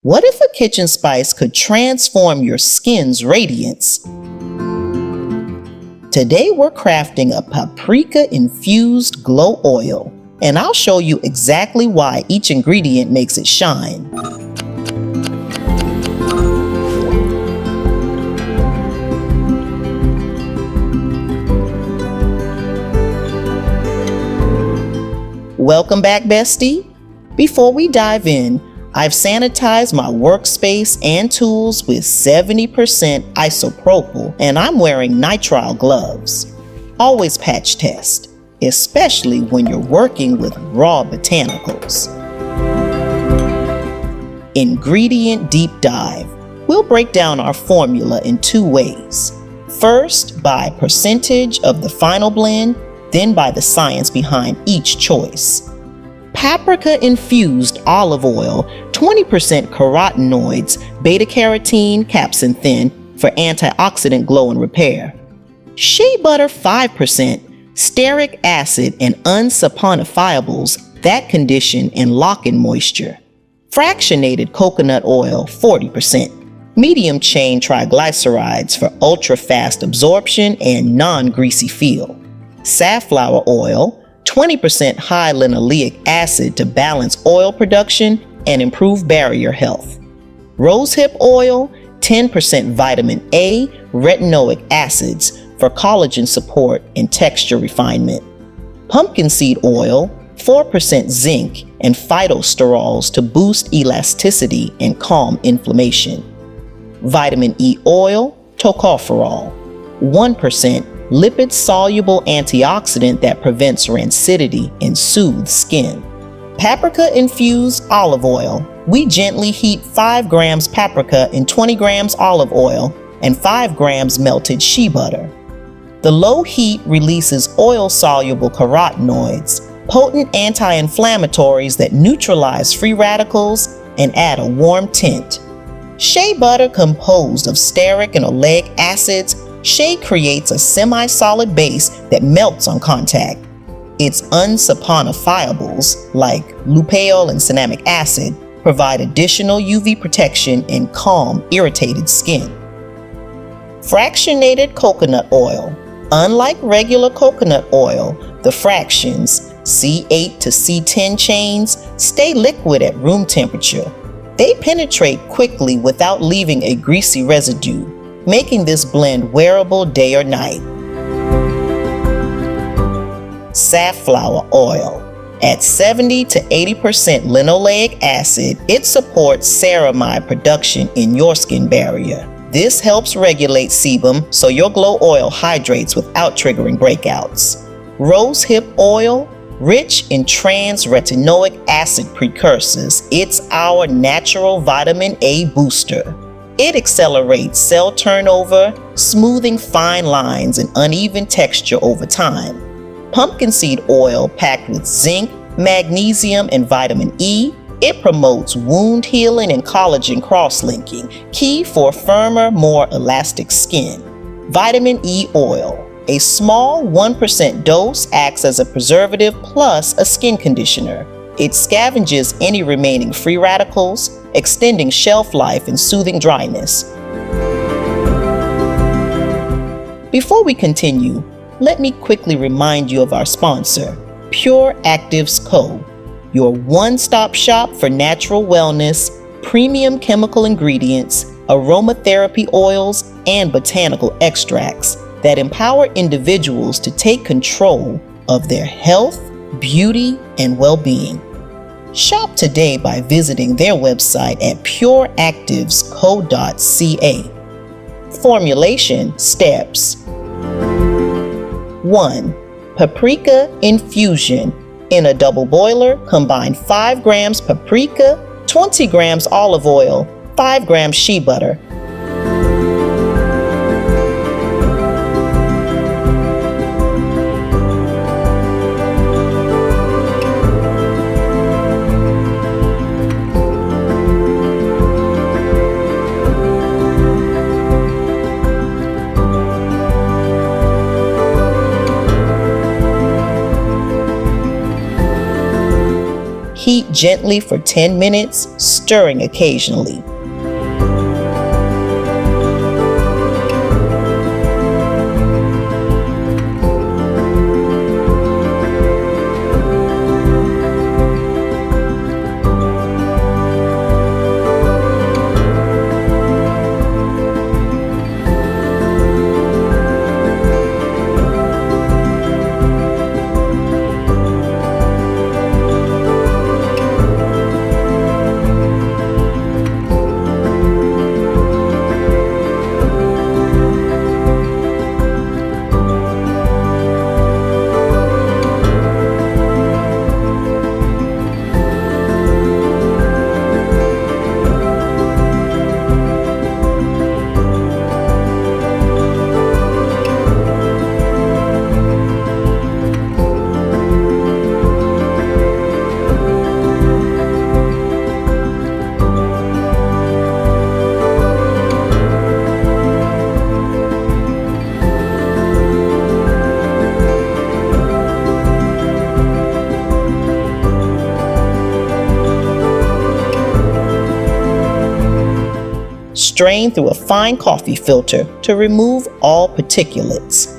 What if a kitchen spice could transform your skin's radiance? Today we're crafting a paprika-infused glow oil, and I'll show you exactly why each ingredient makes it shine. Welcome back, Bestie. Before we dive in, I've sanitized my workspace and tools with 70% isopropyl, and I'm wearing nitrile gloves. Always patch test, especially when you're working with raw botanicals. Ingredient deep dive. We'll break down our formula in two ways. First, by percentage of the final blend, then by the science behind each choice. Paprika infused olive oil, 20% carotenoids, beta-carotene, capsaicin for antioxidant glow and repair. Shea butter 5%, stearic acid and unsaponifiables that condition and lock in moisture. Fractionated coconut oil 40%. Medium chain triglycerides for ultra-fast absorption and non-greasy feel. Safflower oil, 20% high linoleic acid to balance oil production and improve barrier health. Rosehip oil, 10% vitamin A, retinoic acids for collagen support and texture refinement. Pumpkin seed oil, 4% zinc and phytosterols to boost elasticity and calm inflammation. Vitamin E oil, tocopherol, 1% lipid-soluble antioxidant that prevents rancidity and soothes skin. Paprika-infused olive oil. We gently heat 5 grams paprika in 20 grams olive oil and 5 grams melted shea butter. The low heat releases oil-soluble carotenoids, potent anti-inflammatories that neutralize free radicals and add a warm tint. Shea butter composed of stearic and oleic acids. Shea creates a semi-solid base that melts on contact. Its unsaponifiables, like lupeol and cinnamic acid, provide additional UV protection and calm irritated skin. Fractionated coconut oil. Unlike regular coconut oil, the fractions, C8 to C10 chains, stay liquid at room temperature. They penetrate quickly without leaving a greasy residue, making this blend wearable day or night. Safflower oil. At 70 to 80% linoleic acid, it supports ceramide production in your skin barrier. This helps regulate sebum so your glow oil hydrates without triggering breakouts. Rosehip oil, rich in trans-retinoic acid precursors, it's our natural vitamin A booster. It accelerates cell turnover, smoothing fine lines and uneven texture over time. Pumpkin seed oil packed with zinc, magnesium, and vitamin E. It promotes wound healing and collagen cross-linking, key for firmer, more elastic skin. Vitamin E oil. A small 1% dose acts as a preservative plus a skin conditioner. It scavenges any remaining free radicals, extending shelf life and soothing dryness. Before we continue, let me quickly remind you of our sponsor, Pure Actives Co., your one-stop shop for natural wellness, premium chemical ingredients, aromatherapy oils, and botanical extracts that empower individuals to take control of their health, beauty, and well-being. Shop today by visiting their website at pureactivesco.ca. Formulation steps. 1. Paprika infusion. In a double boiler, combine 5 grams paprika, 20 grams olive oil, 5 grams shea butter. Heat gently for 10 minutes, stirring occasionally. Strain through a fine coffee filter to remove all particulates.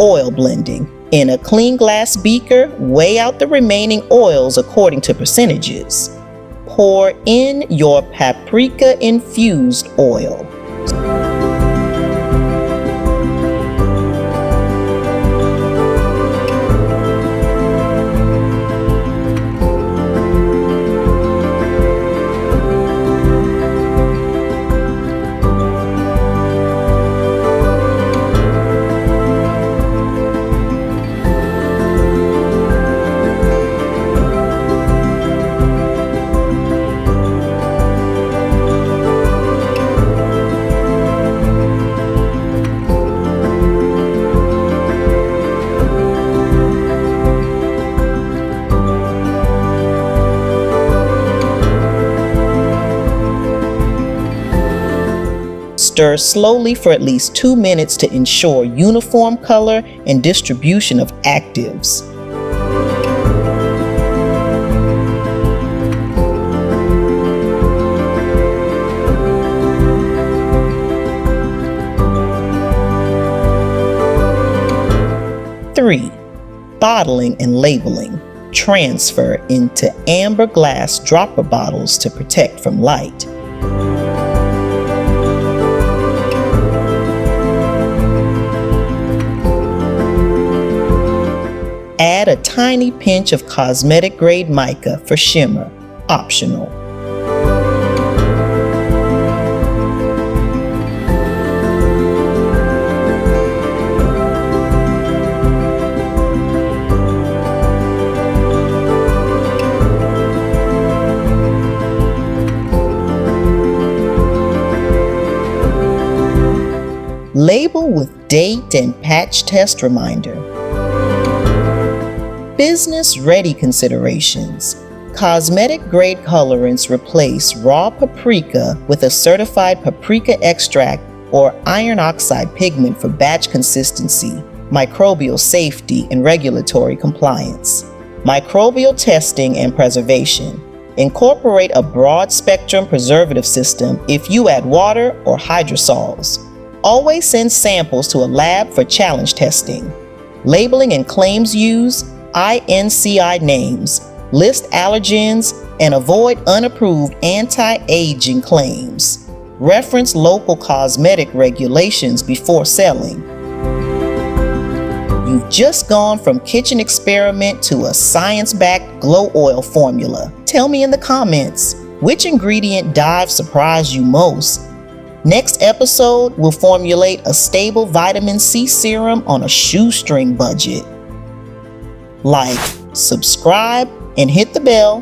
Oil blending. In a clean glass beaker, weigh out the remaining oils according to percentages. Pour in your paprika infused oil. Stir slowly for at least 2 minutes to ensure uniform color and distribution of actives. Three, bottling and labeling. Transfer into amber glass dropper bottles to protect from light. Add a tiny pinch of cosmetic grade mica for shimmer, optional. Label with date and patch test reminder. Business-ready considerations. Cosmetic-grade colorants replace raw paprika with a certified paprika extract or iron oxide pigment for batch consistency, microbial safety, and regulatory compliance. Microbial testing and preservation. Incorporate a broad-spectrum preservative system if you add water or hydrosols. Always send samples to a lab for challenge testing. Labeling and claims use INCI names, list allergens, and avoid unapproved anti-aging claims. Reference local cosmetic regulations before selling. You've just gone from kitchen experiment to a science-backed glow oil formula. Tell me in the comments, which ingredient dive surprised you most? Next episode, we'll formulate a stable vitamin C serum on a shoestring budget. Like, subscribe, and hit the bell